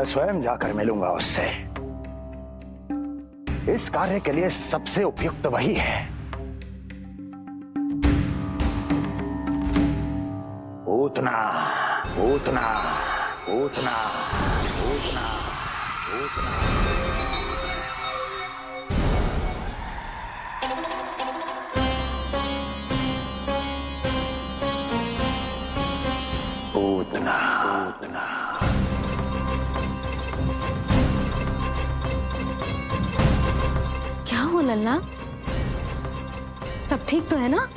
स्वयं जाकर मिलूंगा उससे। इस कार्य के लिए सबसे उपयुक्त वही है। पूतना, पूतना, पूतना, पूतना, पूतना। पूतना, पूतना। क्या हुआ लल्ला? सब ठीक तो है ना?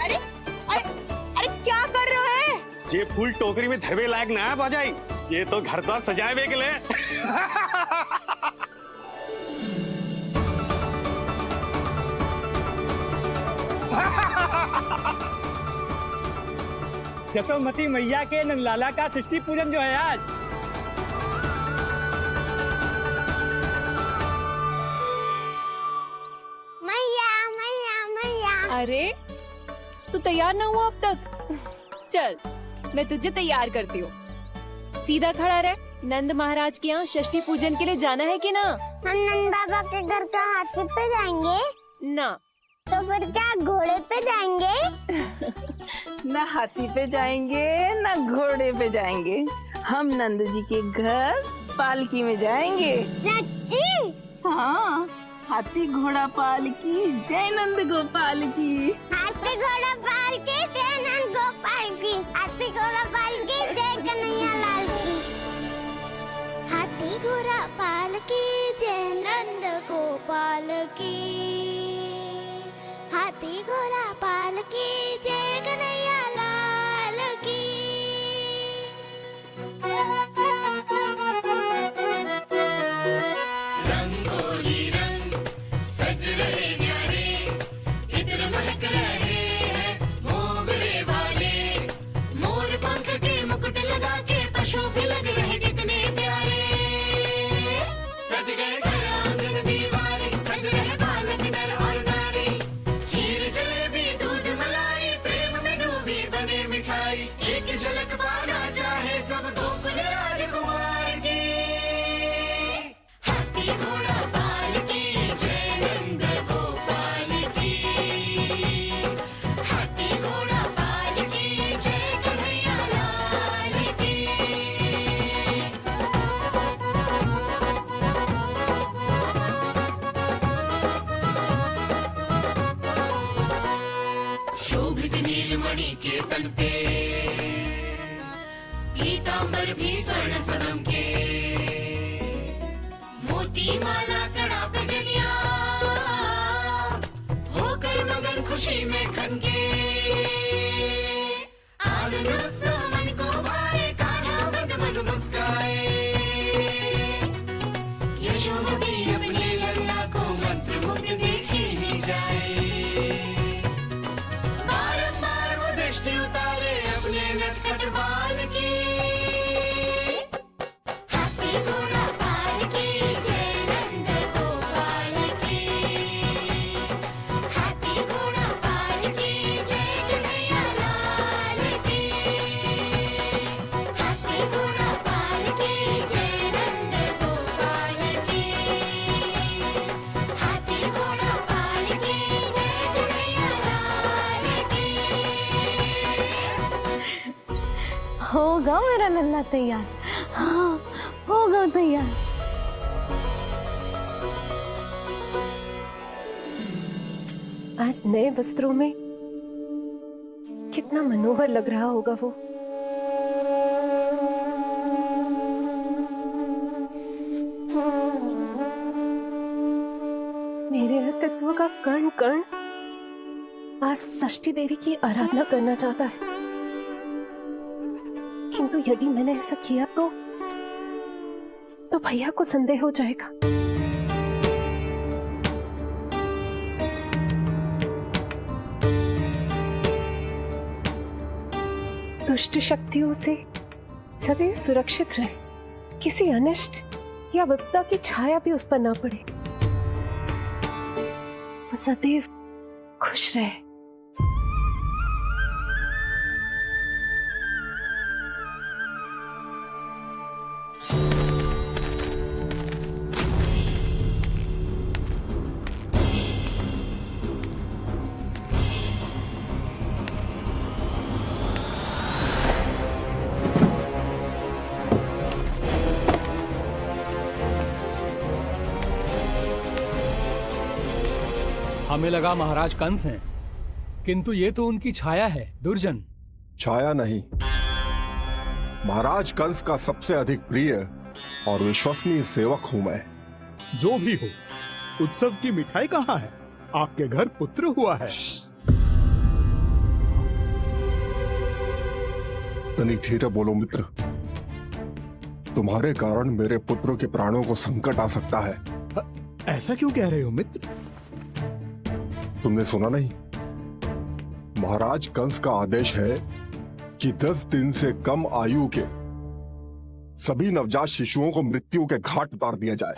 अरे अरे अरे क्या कर रहे हो है? ये फूल टोकरी में धरवे लायक ना है बाजाई। ये तो घर द्वार सजाए के लिए। जसोमती मैया के नंदलाला का षष्ठी पूजन जो है आज। मैया मैया मैया। अरे तू तैयार ना हुआ अब तक? चल मैं तुझे तैयार करती हूँ। सीधा खड़ा रह। नंद महाराज के यहाँ षष्ठी पूजन के लिए जाना है कि ना? हम नंद बाबा के घर का हाथी पे जाएंगे? ना। तो फिर क्या घोड़े पे जाएंगे? ना हाथी पे जाएंगे ना घोड़े पे जाएंगे। हम नंद जी के घर पालकी में जाएंगे। सच्ची? हाँ, हाथी घोड़ा पालकी जय नंद गोपाल की। हाथी घोड़ा पाल के जय नंद गोपाल की। हाथी घोड़ा पाल के जय कन्हैया लाल की। हाथी घोड़ा पाल के जय नंद गोपाल की। हाथी घोड़ा पाल के जय कन्हैया लाल की। रंगोली रंग सज रहे न्यारे, इधर महक रहे हैं मोगरे वाले। मोर पंख के मुकुट लगा के पशु भी लग रहे कितने प्यारे। सज गए घर आंगन दीवारे, सज रहे बालक नर और नारी। खीर जलेबी दूध मलाई, प्रेम में डूबी बने मिठाई। एक झलक पाना चाहे सब गोकुल राजकुमार की। हाथी घोड़ा पाल की जय नंद गोपाल की। हाथी घोड़ा पाल की जय कन्हैया लाल की। शोभित नीलमणि के तन पे, पीतांबर भी स्वर्ण सदम के। मोती माला कड़ा बजनिया, होकर मगन खुशी में खनके। आनंद उत्सव मन को भाए, कान्हा मन मन मुस्काए। यशोमती अपने लल्ला को मंत्र मुग्ध देखी ही जाए। बारंबार वो दृष्टि उतारे अपने नटखट बाल की। हाथी घोड़ा पाल की जय नंद गोपाल की। हाथी घोड़ा पाल की जय कन्हैया लाल की। हाथी घोड़ा पाल की जय नंद गोपाल की। हाथी घोड़ा पाल की जय कन्हैया लाल की। होगा मेरा लल्ला तैयार। हाँ, होगा तैयार। आज नए वस्त्रों में कितना मनोहर लग रहा होगा वो। मेरे अस्तित्व का कण कण आज षष्ठी देवी की आराधना करना चाहता है, किंतु यदि मैंने ऐसा किया तो भैया को संदेह हो जाएगा। दुष्ट शक्तियों से सदैव सुरक्षित रहे, किसी अनिष्ट या विपदा की छाया भी उस पर ना पड़े, वो सदैव खुश रहे। हमें लगा महाराज कंस हैं, किंतु ये तो उनकी छाया है। दुर्जन छाया नहीं, महाराज कंस का सबसे अधिक प्रिय और विश्वसनीय सेवक हूं मैं। जो भी हो, उत्सव की मिठाई कहाँ है? आपके घर पुत्र हुआ है। तनिक धीरे बोलो मित्र, तुम्हारे कारण मेरे पुत्र के प्राणों को संकट आ सकता है। ऐसा क्यों कह रहे हो मित्र? तुमने सुना नहीं? महाराज कंस का आदेश है कि 10 दिन से कम आयु के सभी नवजात शिशुओं को मृत्यु के घाट उतार दिया जाए।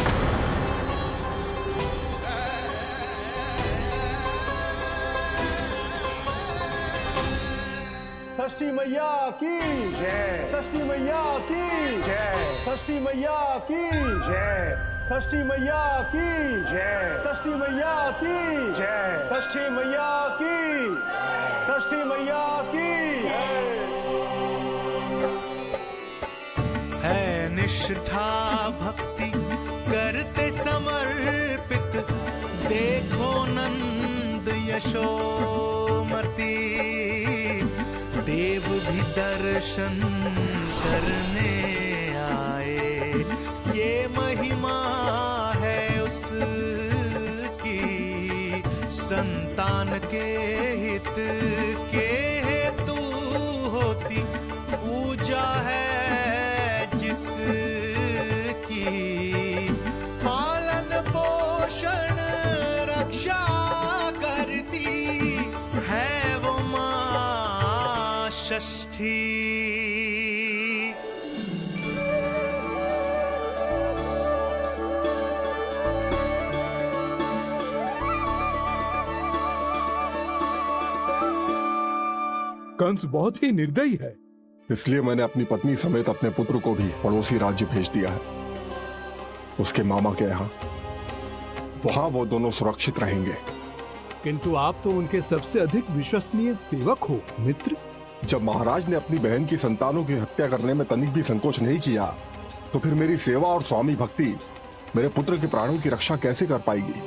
षष्ठी मैया की जय, षष्ठी मैया की जय, षष्ठी मैया की जय, षष्ठी मैया की जय, षष्ठी मैया की जय, षष्ठी मैया की, षष्ठी मैया की जय। है निष्ठा भक्ति करते समर्पित, देखो नंद यशोमती, देव भी दर्शन करने आए। ये महिमा है उसकी, संतान के हित के हेतु होती पूजा है जिसकी, पालन पोषण रक्षा करती है वो मां षष्ठी। कंस बहुत ही निर्दयी है, इसलिए मैंने अपनी पत्नी समेत अपने पुत्र को भी पड़ोसी राज्य भेज दिया है, उसके मामा के यहाँ। वहां वो दोनों सुरक्षित रहेंगे। किंतु आप तो उनके सबसे अधिक विश्वसनीय सेवक हो मित्र। जब महाराज ने अपनी बहन की संतानों की हत्या करने में तनिक भी संकोच नहीं किया, तो फिर मेरी सेवा और स्वामी भक्ति मेरे पुत्र के प्राणों की रक्षा कैसे कर पाएगी?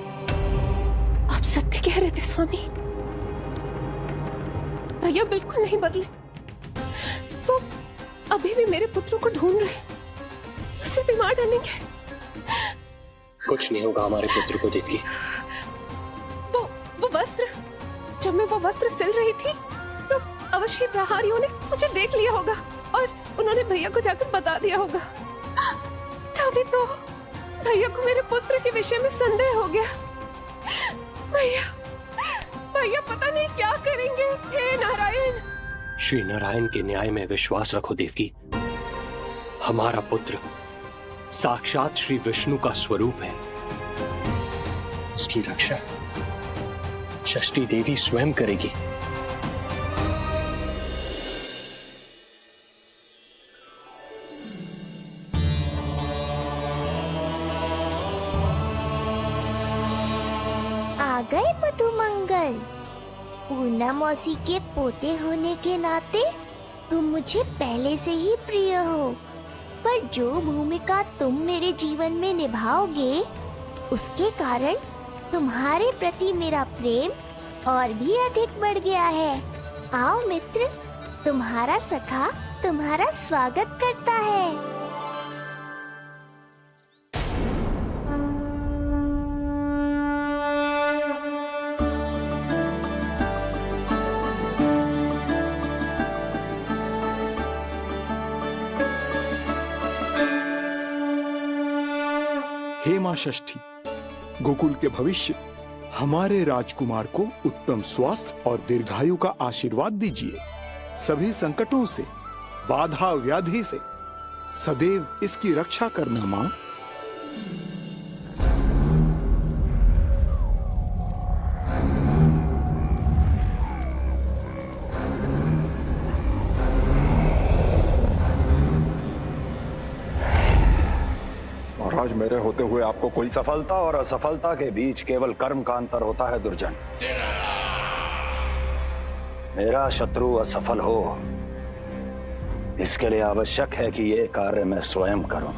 आप सत्य कह रहे थे स्वामी, भैया बिल्कुल नहीं बदले। तो अभी भी मेरे पुत्र को ढूंढ रहे, उसे भी मार डालेंगे। कुछ नहीं होगा हमारे पुत्र को देवकी। वो वस्त्र, जब मैं वो वस्त्र सिल रही थी तो अवश्य प्रहारियों ने मुझे देख लिया होगा और उन्होंने भैया को जाकर बता दिया होगा। तभी तो भैया को मेरे पुत्र के विषय में संदेह हो गया। भैया पता नहीं क्या करेंगे। हे नारायण! श्री नारायण के न्याय में विश्वास रखो देवकी। हमारा पुत्र साक्षात श्री विष्णु का स्वरूप है। उसकी रक्षा षष्ठी देवी स्वयं करेगी। आ गए मधुमंगल। पूर्णा मौसी के पोते होने के नाते तुम मुझे पहले से ही प्रिय हो, पर जो भूमिका तुम मेरे जीवन में निभाओगे उसके कारण तुम्हारे प्रति मेरा प्रेम और भी अधिक बढ़ गया है। आओ मित्र, तुम्हारा सखा तुम्हारा स्वागत करता है। हे मां षष्ठी, गोकुल के भविष्य हमारे राजकुमार को उत्तम स्वास्थ्य और दीर्घायु का आशीर्वाद दीजिए। सभी संकटों से, बाधा व्याधि से सदैव इसकी रक्षा करना माँ। महाराज, मेरे होते हुए आपको कोई सफलता और असफलता के बीच केवल कर्म का अंतर होता है दुर्जन। मेरा शत्रु असफल हो, इसके लिए आवश्यक है कि ये कार्य मैं स्वयं करूं।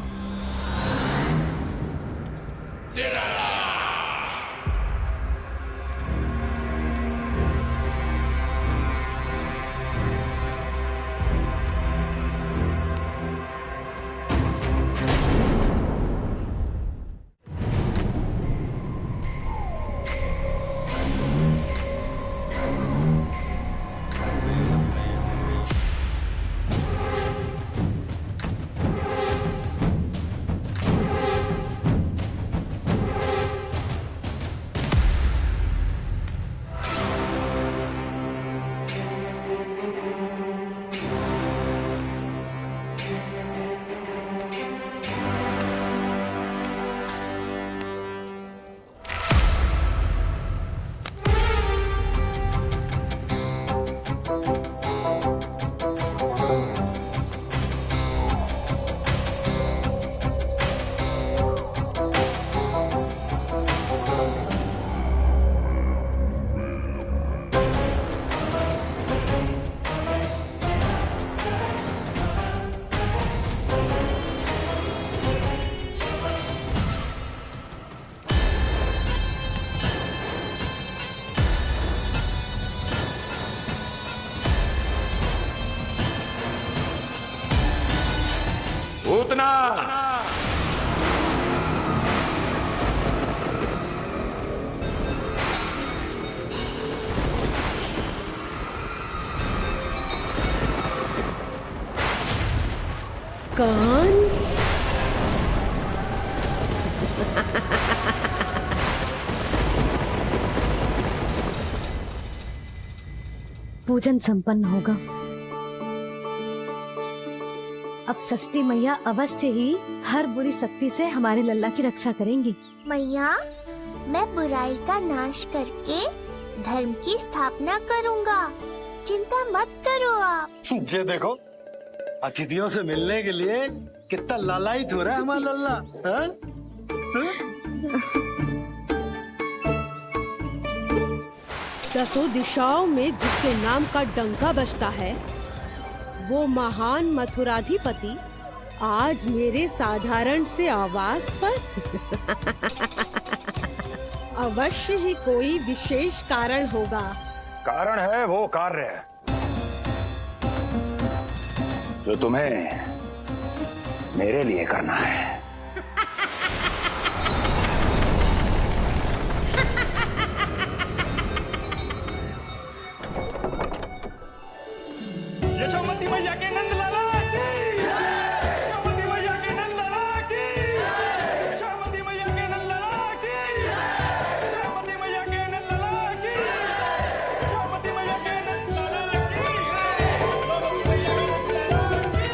पूतना, कंस। पूजन संपन्न होगा। अब षष्ठी मैया अवश्य ही हर बुरी शक्ति से हमारे लल्ला की रक्षा करेंगी। मैया, मैं बुराई का नाश करके धर्म की स्थापना करूंगा, चिंता मत करो आप। ये देखो, अतिथियों से मिलने के लिए कितना लालायित हो रहा है हमारा लल्ला। हाँ? दसों दिशाओं में जिसके नाम का डंका बजता है, वो महान मथुराधिपति आज मेरे साधारण से आवास पर। अवश्य ही कोई विशेष कारण होगा। कारण है वो कार्य है जो तुम्हें मेरे लिए करना है। यशोमती मैया के नंद लाला की, यशोमती मैया के नंद लाला की, यशोमती मैया के नंद लाला की, यशोमती मैया के नंद लाला की, यशोमती मैया के नंद लाला की, यशोमती मैया के नंद लाला की।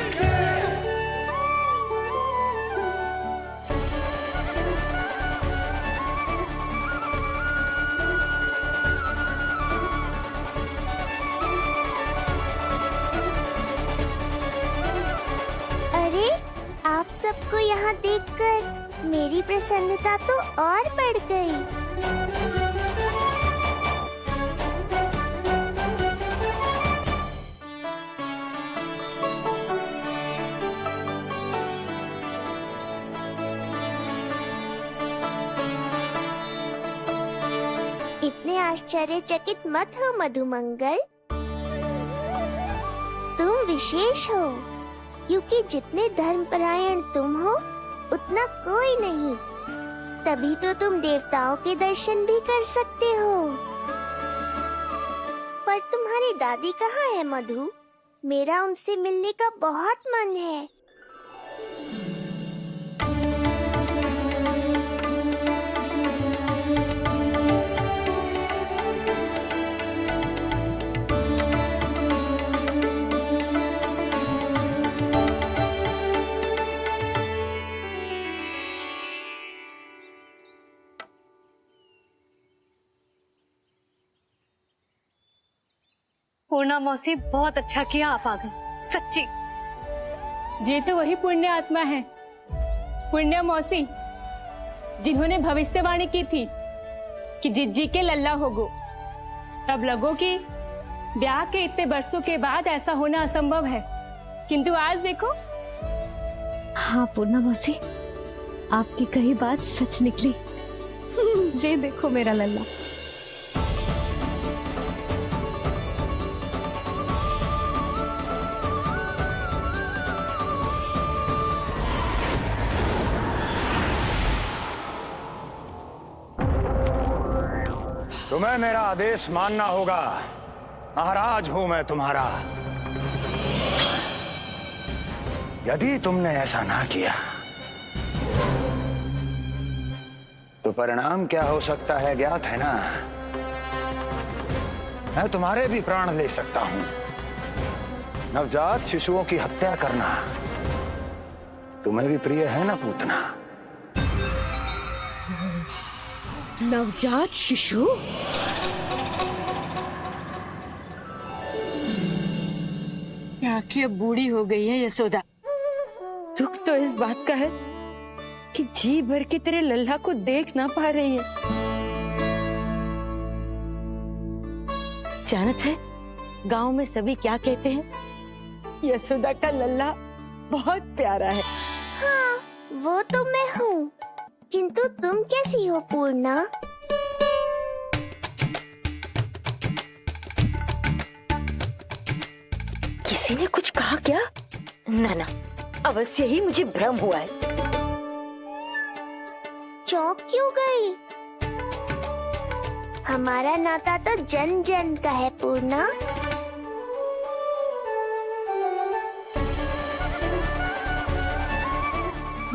अरे, आप सबको यहाँ देखकर मेरी प्रसन्नता तो और बढ़ गई। इतने आश्चर्यचकित मत हो मधुमंगल, तुम विशेष हो, क्योंकि जितने धर्मपरायण तुम हो उतना कोई नहीं। तभी तो तुम देवताओं के दर्शन भी कर सकते हो। पर तुम्हारी दादी कहाँ है मधु? मेरा उनसे मिलने का बहुत मन है। पूर्णा मौसी, बहुत अच्छा किया आप आ गए, सच्ची। ये तो वही पुण्य आत्मा है, पुण्य मौसी, जिन्होंने भविष्यवाणी की थी कि जिज्जी के लल्ला होगो। तब लगो कि ब्याह के इतने बरसों के बाद ऐसा होना असंभव है, किंतु आज देखो। हाँ पूर्णा मौसी, आपकी कही बात सच निकली। ये देखो मेरा लल्ला। तुम्हें मेरा आदेश मानना होगा। महाराज हूं मैं तुम्हारा। यदि तुमने ऐसा ना किया तो परिणाम क्या हो सकता है ज्ञात है ना। मैं तुम्हारे भी प्राण ले सकता हूं। नवजात शिशुओं की हत्या करना तुम्हें भी प्रिय है ना पूतना। नवजात शिशु? आंखें बूढ़ी हो गई है यशोदा। दुख तो इस बात का है कि जी भर के तेरे लल्ला को देख ना पा रही है। जानत है गांव में सभी क्या कहते हैं? यशोदा का लल्ला बहुत प्यारा है। हाँ, वो तो मैं हूँ, किंतु तुम कैसी हो पूर्णा? किसी ने कुछ कहा क्या? ना ना, अवश्य ही मुझे भ्रम हुआ है। चौंक क्यों गई? हमारा नाता तो जन जन का है पूर्णा।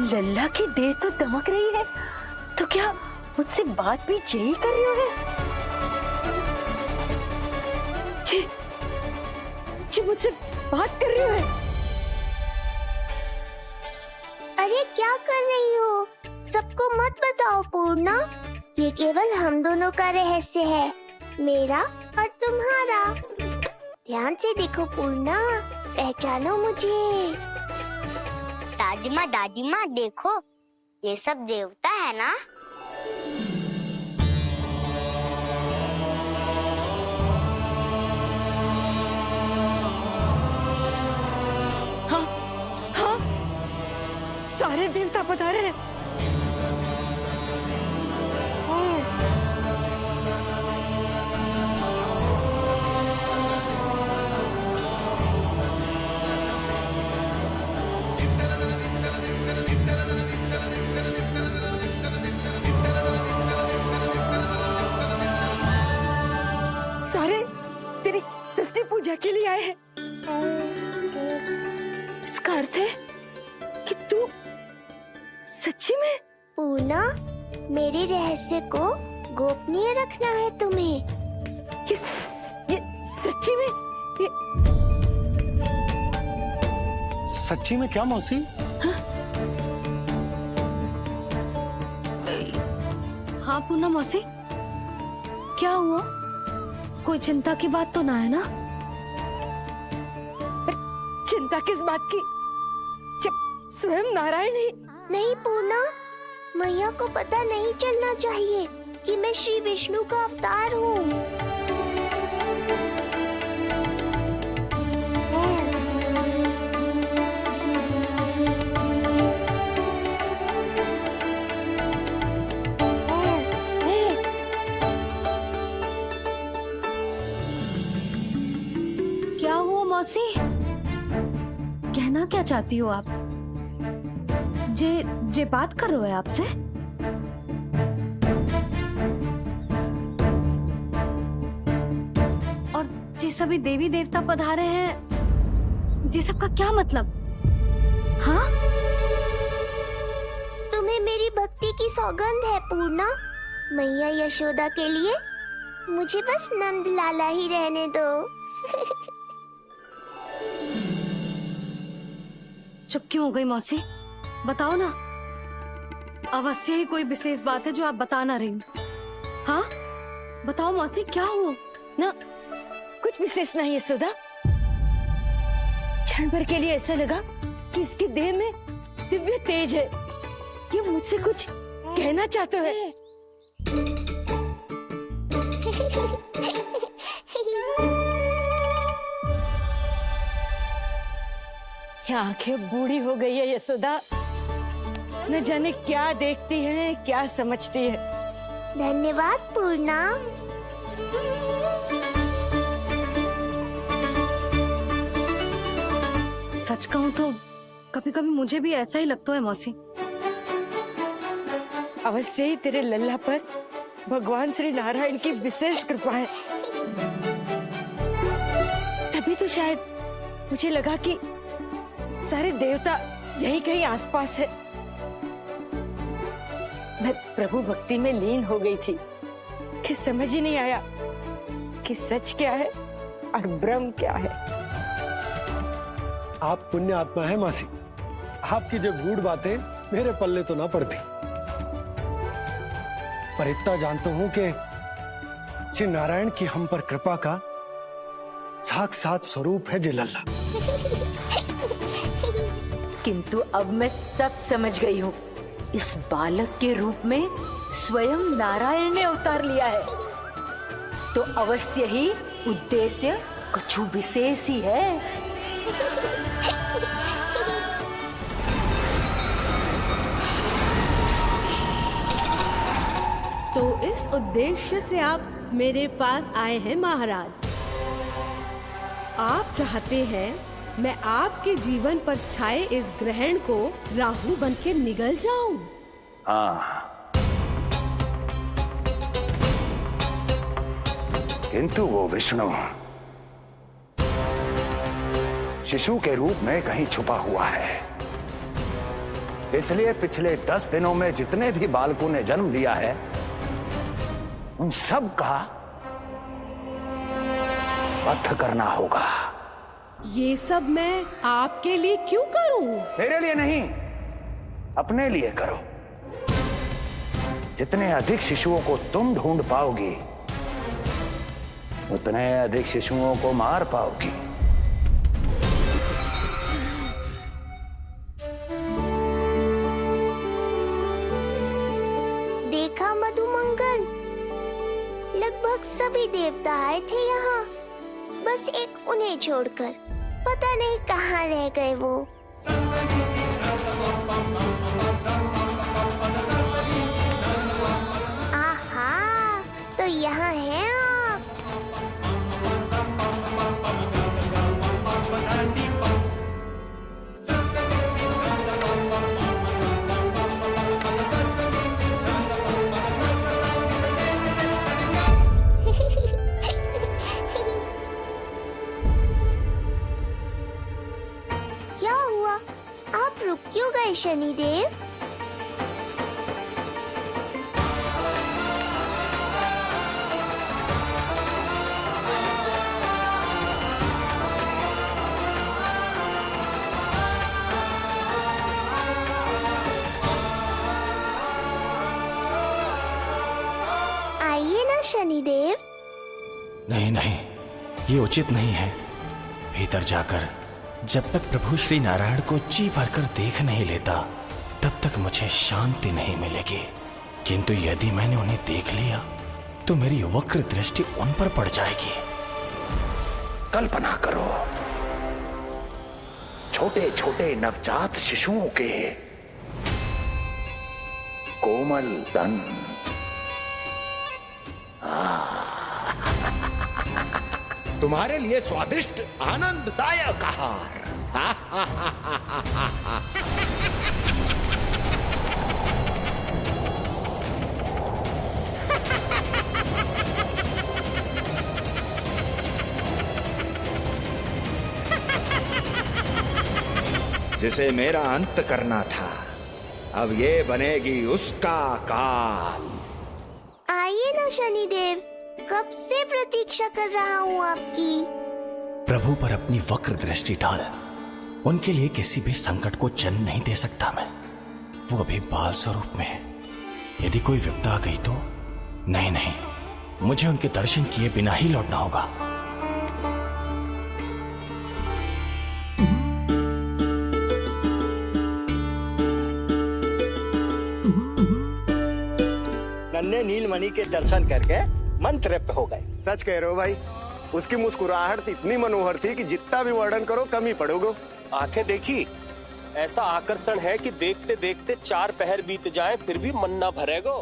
लल्ला की देह तो दमक रही है, तो क्या मुझसे बात भी यही कर रही हो? जी, जी मुझसे बात कर रही हो? अरे क्या कर रही हो? सबको मत बताओ पूर्णा, ये केवल हम दोनों का रहस्य है, मेरा और तुम्हारा। ध्यान से देखो पूर्णा, पहचानो मुझे। दादी माँ देखो, ये सब देवता है ना। हाँ, हाँ, सारे देवता पधारे हैं। सारे तेरी षष्ठी पूजा के लिए आए हैं। इसका अर्थ है कि तू सच्ची में? पूर्णा, मेरे रहस्य को गोपनीय रखना है तुम्हें। ये सच्ची में? सच्ची में क्या मौसी? हाँ पूर्णा मौसी, क्या हुआ? कोई चिंता की बात तो ना है ना? चिंता किस बात की, जब स्वयं नारायण ही। नहीं पूर्णा, मैया को पता नहीं चलना चाहिए कि मैं श्री विष्णु का अवतार हूँ। क्या हुआ मौसी? कहना क्या चाहती हो आप? जे बात कर रहे हो आपसे? और जे सभी देवी देवता पधारे हैं, जी सबका क्या मतलब? हाँ? तुम्हें मेरी भक्ति की सौगंध है पूर्णा। मैया यशोदा के लिए मुझे बस नंद लाला ही रहने दो। चुप क्यों हो गई मौसी? बताओ ना, अवश्य ही कोई विशेष बात है जो आप बता ना रही। हाँ बताओ मौसी, क्या हुआ? ना कुछ विशेष नहीं है सुधा। क्षण भर के लिए ऐसा लगा कि इसके देह में दिव्य तेज है। ये मुझसे कुछ कहना चाहते हैं। ये आंखें बूढ़ी हो गई है यशोदा। न जाने क्या देखती है, क्या समझती है। धन्यवाद पूर्णा। सच कहूँ तो कभी कभी मुझे भी ऐसा ही लगता है मौसी। अवश्य ही तेरे लल्ला पर भगवान श्री नारायण की विशेष कृपा है। तभी तो शायद मुझे लगा कि सारे देवता यहीं कहीं आसपास है। मैं प्रभु भक्ति में लीन हो गई थी कि समझ ही नहीं आया कि सच क्या है और भ्रम क्या है। आप पुण्य आत्मा है मासी। आपकी जो गूढ़ बातें मेरे पल्ले तो ना पड़ती, पर इतना जानता हूं कि श्री नारायण की हम पर कृपा का साक्षात स्वरूप है जी लल्ला। किंतु अब मैं सब समझ गई हूँ। इस बालक के रूप में स्वयं नारायण ने अवतार लिया है, तो अवश्य ही उद्देश्य कुछ विशेष ही है। तो इस उद्देश्य से आप मेरे पास आए हैं महाराज। आप चाहते हैं मैं आपके जीवन पर छाए इस ग्रहण को राहु बनके निगल जाऊं? हाँ, किंतु वो विष्णु शिशु के रूप में कहीं छुपा हुआ है। इसलिए पिछले 10 दिनों में जितने भी बालकों ने जन्म लिया है, उन सब का वध करना होगा। ये सब मैं आपके लिए क्यों करूं? तेरे लिए नहीं, अपने लिए करो। जितने अधिक शिशुओं को तुम ढूंढ पाओगी, उतने अधिक शिशुओं को मार पाओगी। देखा मधुमंगल, लगभग सभी देवता आए थे यहाँ, बस एक उन्हें छोड़कर। पता नहीं कहाँ रह गए वो। आहा, तो यहाँ हैं आप। क्या हुआ? आप रुक क्यों गए शनिदेव? आइए ना शनिदेव। नहीं नहीं, ये उचित नहीं है। भीतर जाकर जब तक प्रभु श्री नारायण को जी भरकर देख नहीं लेता, तब तक मुझे शांति नहीं मिलेगी। किंतु यदि मैंने उन्हें देख लिया तो मेरी वक्र दृष्टि उन पर पड़ जाएगी। कल्पना करो, छोटे छोटे नवजात शिशुओं के कोमल तन, तुम्हारे लिए स्वादिष्ट आनंददायक आहार। जिसे मेरा अंत करना था, अब ये बनेगी उसका काल। आइए ना शनिदेव, कब से प्रतीक्षा कर रहा हूँ आपकी। प्रभु पर अपनी वक्र दृष्टि डाल। उनके लिए किसी भी संकट को जन्म नहीं दे सकता मैं। वो अभी बाल स्वरूप में है। यदि कोई विपदा आ गई तो नहीं नहीं, मुझे उनके दर्शन किए बिना ही लौटना होगा। नन्हे नीलमणि के दर्शन करके मन तृप्त हो गए। सच कह रहे हो भाई, उसकी मुस्कुराहट इतनी मनोहर थी कि जितना भी वर्णन करो कम ही पड़ोगे। आंखें देखी, ऐसा आकर्षण है कि देखते देखते 4 पहर बीत जाए फिर भी मन ना भरेगो।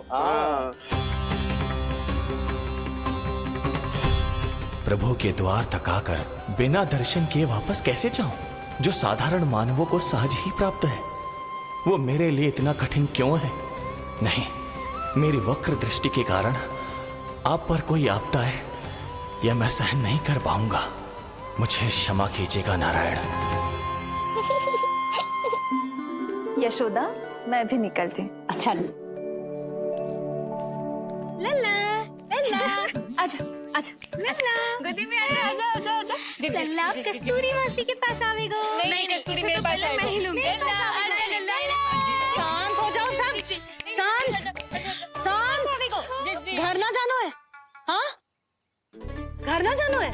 प्रभु के द्वार तक आकर बिना दर्शन किए वापस कैसे जाऊं? जो साधारण मानवों को सहज ही प्राप्त है, वो मेरे लिए इतना कठिन क्यों है? नहीं, मेरी वक्र दृष्टि के कारण आप पर कोई आपदा है या मैं सहन नहीं कर पाऊंगा। मुझे क्षमा कीजिएगा नारायण। यशोदा, मैं भी निकलती हूँ। अच्छा जी। लल्ला, लल्ला, आजा, आजा, लल्ला, गोदी में आजा, आजा, आजा, आजा। लल्ला, कस्तूरी मासी के पास आवेगो। नहीं, कस्तूरी मेरे पास आएगा। मैं ही लूंगी। लल्ला, आजा, लल्ला। शांत हो जाओ सब, शांत, शांत। घर ना जानो है? हाँ, घर ना जानो है?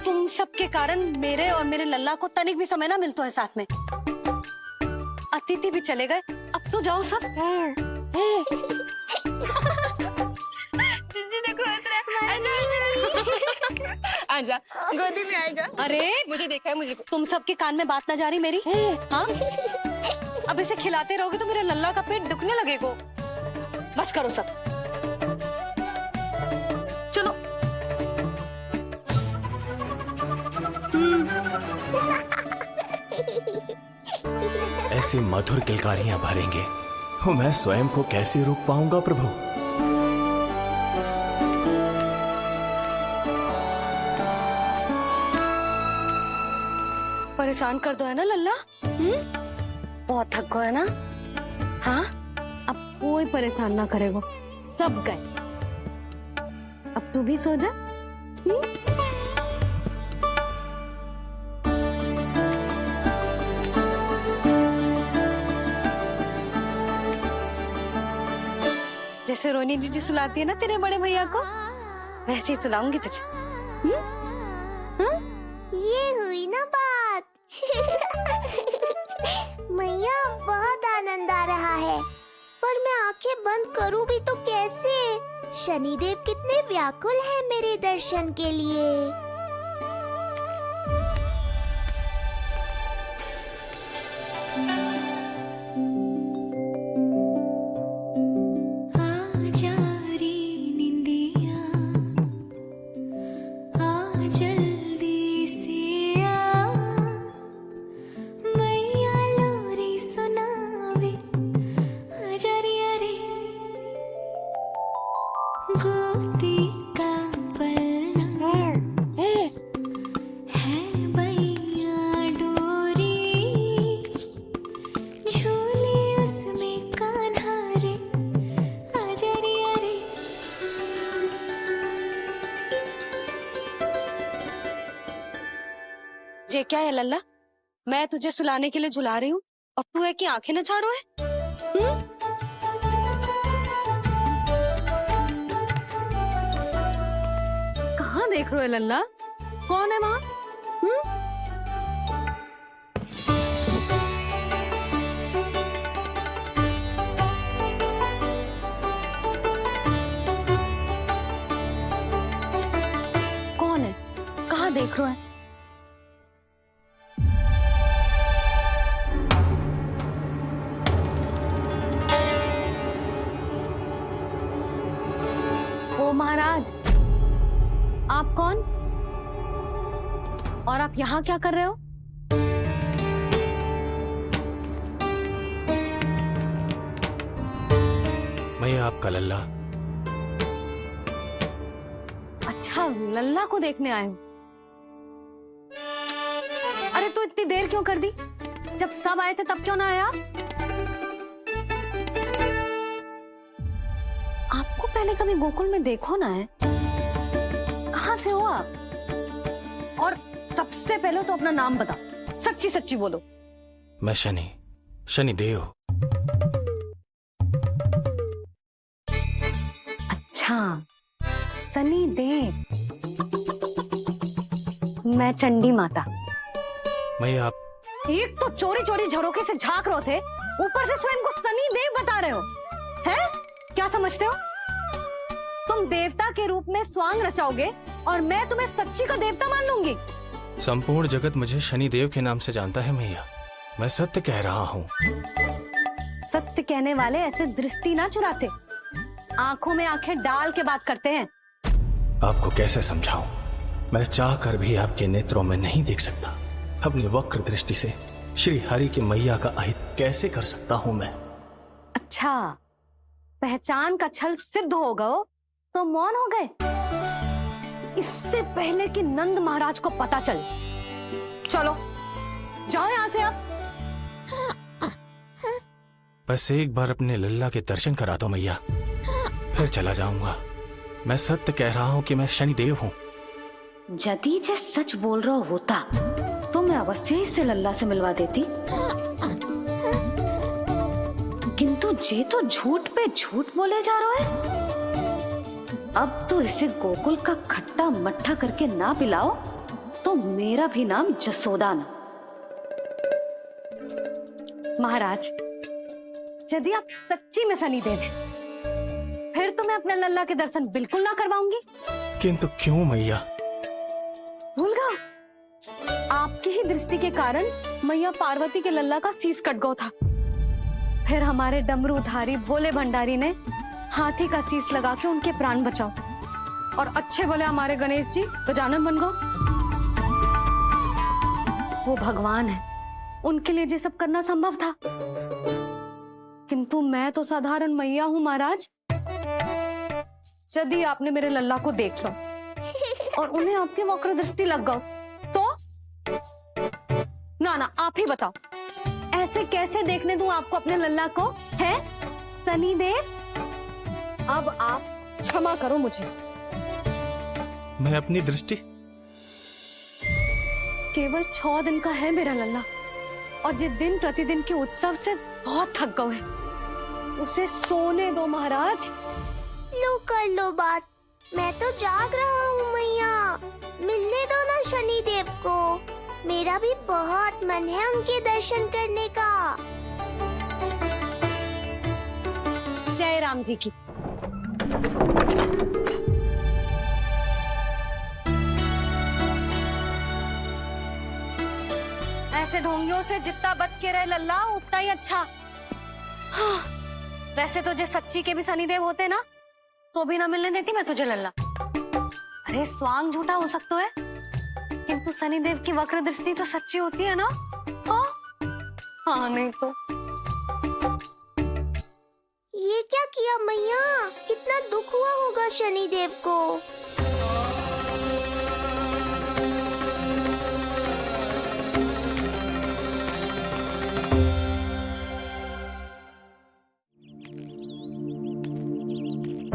तुम सबके कारण मेरे और मेरे लल्ला को तनिक भी समय ना मिलता है साथ में। अतिथि भी चले गए, अब तो जाओ सब। जिज्जी देखो हंस रहा है। आजा, आजा, गोदी में आएगा। अरे मुझे देखा है, मुझे। तुम सबके कान में बात ना जा रही मेरी? हाँ, अब इसे खिलाते रहोगे तो मेरे लल्ला का पेट दुखने लगेगा। बस करो सब, चलो। ऐसी मधुर किलकारियां भरेंगे तो मैं स्वयं को कैसे रोक पाऊंगा प्रभु? परेशान कर दो है ना लल्ला? बहुत थक गए ना? हाँ, अब कोई परेशान ना करेगा, सब गए। अब तू भी सो जा। जैसे रोनी जीजी सुलाती है ना तेरे बड़े भैया को, वैसे ही सुलाऊंगी तुझे। ये हुई ना बात। मैया, बहुत आनंद आ रहा है, पर मैं आंखें बंद करूं भी तो कैसे? शनिदेव कितने व्याकुल हैं मेरे दर्शन के लिए। ये क्या है लल्ला? मैं तुझे सुलाने के लिए झुला रही हूँ और तू है कि आंखें नचा रहा है? कहाँ देख रहे हो लल्ला? कौन है वहाँ? कौन है? कहाँ देख रहा है? महाराज, आप कौन और आप यहाँ क्या कर रहे हो? मैं आपका लल्ला। अच्छा, लल्ला को देखने आए हो? अरे तो इतनी देर क्यों कर दी? जब सब आए थे तब क्यों ना आया? आपको पहले कभी गोकुल में देखो ना है? कहाँ से हो आप? और सबसे पहले तो अपना नाम बता, सच्ची सच्ची बोलो। मैं शनिदेव। अच्छा, शनिदेव। मैं चंडी माता। मैं आप एक तो चोरी चोरी झरोखे से झांक रहे थे, ऊपर से स्वयं को शनिदेव बता रहे हो। है? क्या समझते हो? तुम देवता के रूप में स्वांग रचाओगे और मैं तुम्हें सच्ची का देवता मान लूंगी? संपूर्ण जगत मुझे शनिदेव के नाम से जानता है मैया। मैं सत्य कह रहा हूँ। सत्य कहने वाले ऐसे दृष्टि ना चुराते, आंखों में आंखें डाल के बात करते हैं। आपको कैसे समझाऊं? मैं चाह कर भी आपके नेत्रों में नहीं देख सकता। अपनी वक्र दृष्टि से श्री हरि की मैया का अहित कैसे कर सकता हूं मैं? अच्छा, पहचान का छल सिद्ध हो गया तो मौन हो गए? इससे पहले कि नंद महाराज को पता चले, चलो जाओ यहां से आप। बस एक बार अपने लल्ला के दर्शन करा दो मैया, फिर चला जाऊंगा। मैं सत्य कह रहा हूं कि मैं शनिदेव हूं। यदि जे सच बोल रहा होता तो मैं अवश्य इसे लल्ला से मिलवा देती, किंतु जे तो झूठ पे झूठ बोले जा रहा है। अब तो इसे गोकुल का खट्टा मट्ठा करके ना पिलाओ तो मेरा भी नाम जसोदा ना। महाराज, यदि आप सच्ची में शनिदेव हैं, फिर तो मैं अपने लल्ला के दर्शन बिल्कुल ना करवाऊंगी। किंतु क्यों मैया? भूल गया, आपकी ही दृष्टि के कारण मैया पार्वती के लल्ला का शीश कट गया था। फिर हमारे डमरूधारी भोले भंडारी ने हाथी का शीश लगा के उनके प्राण बचाओ, और अच्छे भले हमारे गणेश जी गजानन बन गए। वो भगवान है, उनके लिए ये सब करना संभव था, किंतु मैं तो साधारण मैया हूँ महाराज। यदि आपने मेरे लल्ला को देख लो और उन्हें आपकी वक्र दृष्टि लग गई तो? ना ना, आप ही बताओ, ऐसे कैसे देखने दूं आपको अपने लल्ला को? है शनिदेव, अब आप क्षमा करो मुझे। मैं अपनी दृष्टि? केवल 6 दिन का है मेरा लल्ला, और जिस दिन प्रतिदिन के उत्सव से बहुत थक गए हैं, उसे सोने दो महाराज। लो कर लो बात, मैं तो जाग रहा हूँ मैया। मिलने दो ना शनिदेव को, मेरा भी बहुत मन है उनके दर्शन करने का। जय राम जी की। ऐसे ढोंगियों से जितना बच के रहे लल्ला उतना ही अच्छा। हाँ, वैसे तो जे सच्ची के भी शनिदेव होते ना तो भी ना मिलने देती मैं तुझे लल्ला। अरे स्वांग झूठा हो सकता है, किंतु शनिदेव की वक्र दृष्टि तो सच्ची होती है ना? हाँ हाँ, नहीं तो। ये क्या किया मैया? कितना दुख हुआ होगा शनिदेव को।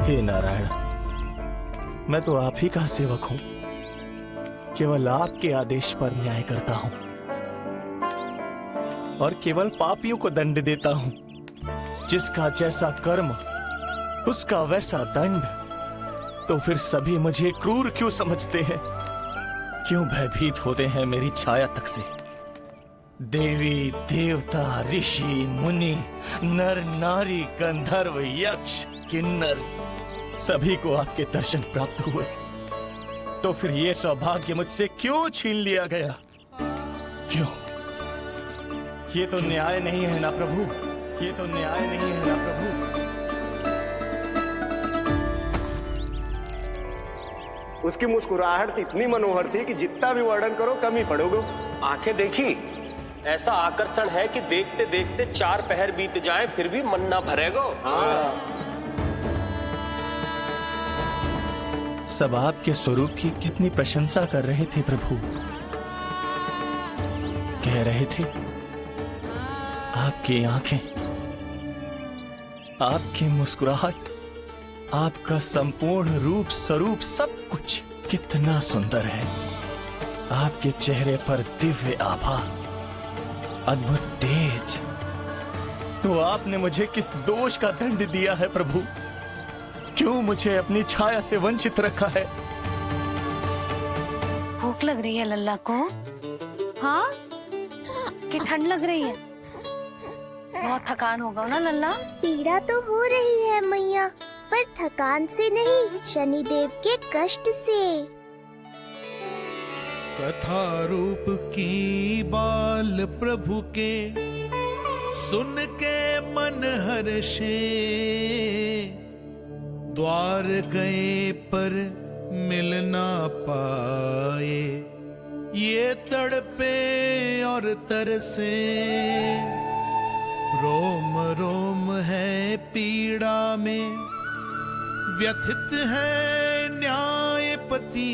हे नारायण, मैं तो आप ही का सेवक हूं, केवल आपके आदेश पर न्याय करता हूं और केवल पापियों को दंड देता हूं। जिसका जैसा कर्म उसका वैसा दंड। तो फिर सभी मुझे क्रूर क्यों समझते हैं? क्यों भयभीत होते हैं मेरी छाया तक से? देवी देवता ऋषि मुनि नर नारी गंधर्व यक्ष किन्नर सभी को आपके दर्शन प्राप्त हुए, तो फिर ये सौभाग्य मुझसे क्यों छीन लिया गया? क्यों? ये तो न्याय नहीं है ना प्रभु, ये तो न्याय नहीं है ना प्रभु। उसकी मुस्कुराहट इतनी मनोहर थी कि जितना भी वर्णन करो कम ही पड़ोगे। आंखें देखी, ऐसा आकर्षण है कि देखते देखते 4 पहर बीत जाए फिर भी मन ना भरेगा। सब आपके स्वरूप की कितनी प्रशंसा कर रहे थे प्रभु। कह रहे थे आपकी आंखें, आपकी मुस्कुराहट, आपका संपूर्ण रूप स्वरूप सब कुछ कितना सुंदर है। आपके चेहरे पर दिव्य आभा, अद्भुत तेज। तो आपने मुझे किस दोष का दंड दिया है प्रभु? क्यों मुझे अपनी छाया से वंचित रखा है? भूख लग रही है लल्ला को? हाँ, कि ठंड लग रही है? बहुत थकान होगा ना लल्ला? पीड़ा तो हो रही है मैया, पर थकान से नहीं, शनिदेव के कष्ट से। कथा रूप की बाल प्रभु के सुन के मन हर्षे, द्वार गए पर मिल ना पाए, ये तड़पे और तरसे, रोम रोम है पीड़ा में, व्यथित है न्यायपति,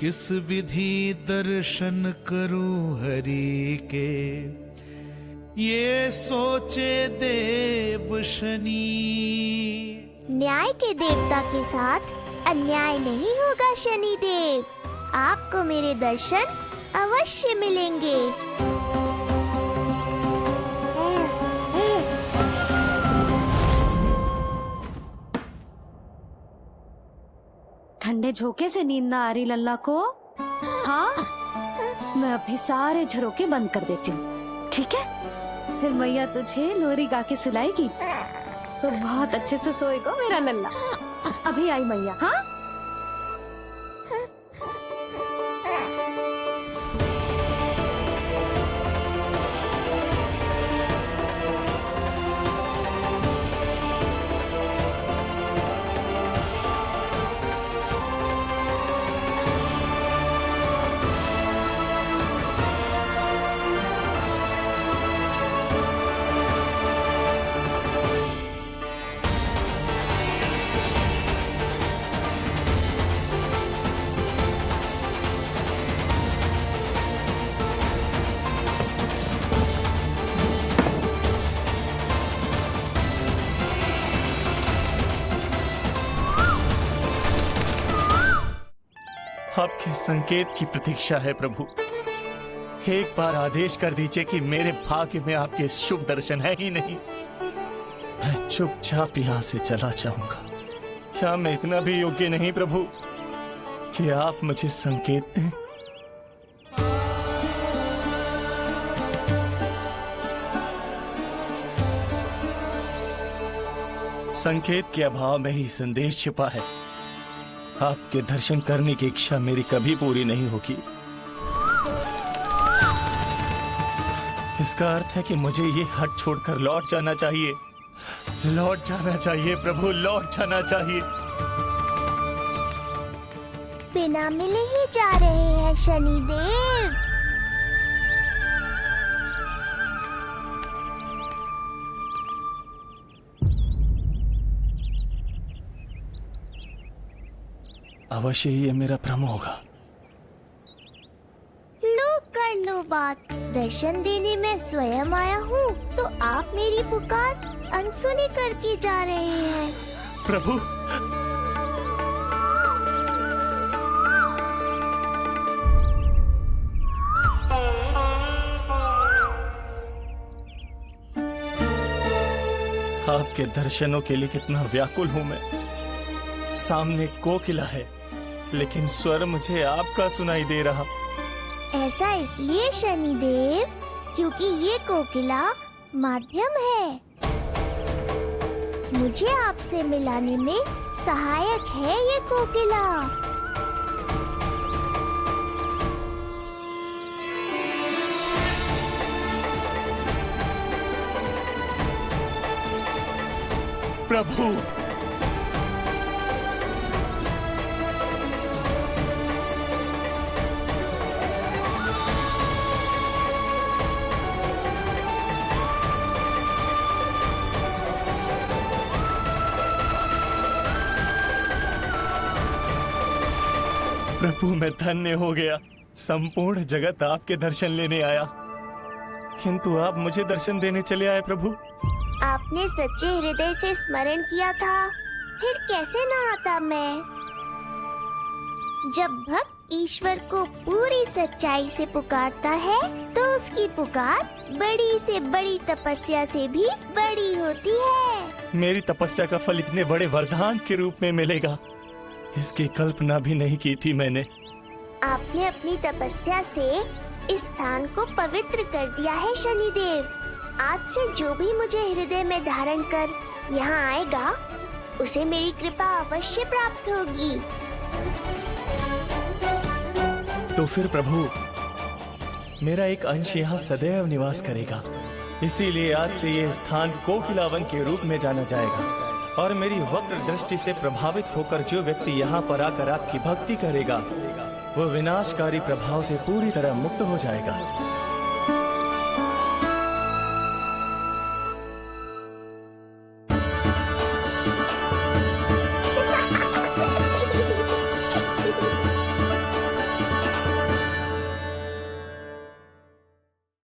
किस विधि दर्शन करूं हरि के, ये सोचे देव शनि। न्याय के देवता के साथ अन्याय नहीं होगा शनिदेव, आपको मेरे दर्शन अवश्य मिलेंगे। ठंडे झोंके से नींद ना आ रही लल्ला को? हाँ, मैं अभी सारे झरोके बंद कर देती हूँ, ठीक है? फिर मैया तुझे लोरी गा के सुलाएगी तो बहुत अच्छे से सोएगा मेरा लल्ला। अभी आई मैया। हाँ, आपके संकेत की प्रतीक्षा है प्रभु। एक बार आदेश कर दीजिए कि मेरे भाग्य में आपके शुभ दर्शन है ही नहीं, मैं चुपचाप यहाँ से चला जाऊंगा। क्या मैं इतना भी योग्य नहीं प्रभु कि आप मुझे संकेत दें? संकेत के अभाव में ही संदेश छिपा है। आपके दर्शन करने की इच्छा मेरी कभी पूरी नहीं होगी। इसका अर्थ है कि मुझे ये हट छोड़कर लौट जाना चाहिए। लौट जाना चाहिए प्रभु, लौट जाना चाहिए। बिना मिले ही जा रहे हैं शनिदेव। अवश्य ही ये मेरा भ्रम होगा। लो कर लो बात, दर्शन देने मैं स्वयं आया हूँ तो आप मेरी पुकार अनसुनी करके जा रहे हैं। प्रभु, आपके दर्शनों के लिए कितना व्याकुल हूँ मैं। सामने कोकिला है लेकिन स्वर मुझे आपका सुनाई दे रहा। ऐसा इसलिए शनिदेव क्योंकि ये कोकिला माध्यम है, मुझे आपसे मिलाने में सहायक है ये कोकिला। प्रभु, प्रभु मैं धन्य हो गया। संपूर्ण जगत आपके दर्शन लेने आया, किंतु आप मुझे दर्शन देने चले आए प्रभु। आपने सच्चे हृदय से स्मरण किया था, फिर कैसे न आता मैं। जब भक्त ईश्वर को पूरी सच्चाई से पुकारता है तो उसकी पुकार बड़ी से बड़ी तपस्या से भी बड़ी होती है। मेरी तपस्या का फल इतने बड़े वरदान के रूप में मिलेगा, इसकी कल्पना भी नहीं की थी मैंने। आपने अपनी तपस्या से इस स्थान को पवित्र कर दिया है शनिदेव। आज से जो भी मुझे हृदय में धारण कर यहाँ आएगा, उसे मेरी कृपा अवश्य प्राप्त होगी। तो फिर प्रभु, मेरा एक अंश यहाँ सदैव निवास करेगा। इसीलिए आज से ये स्थान कोकिलावन के रूप में जाना जाएगा और मेरी वक्र दृष्टि से प्रभावित होकर जो व्यक्ति यहाँ पर आकर आपकी भक्ति करेगा, वो विनाशकारी प्रभाव से पूरी तरह मुक्त हो जाएगा।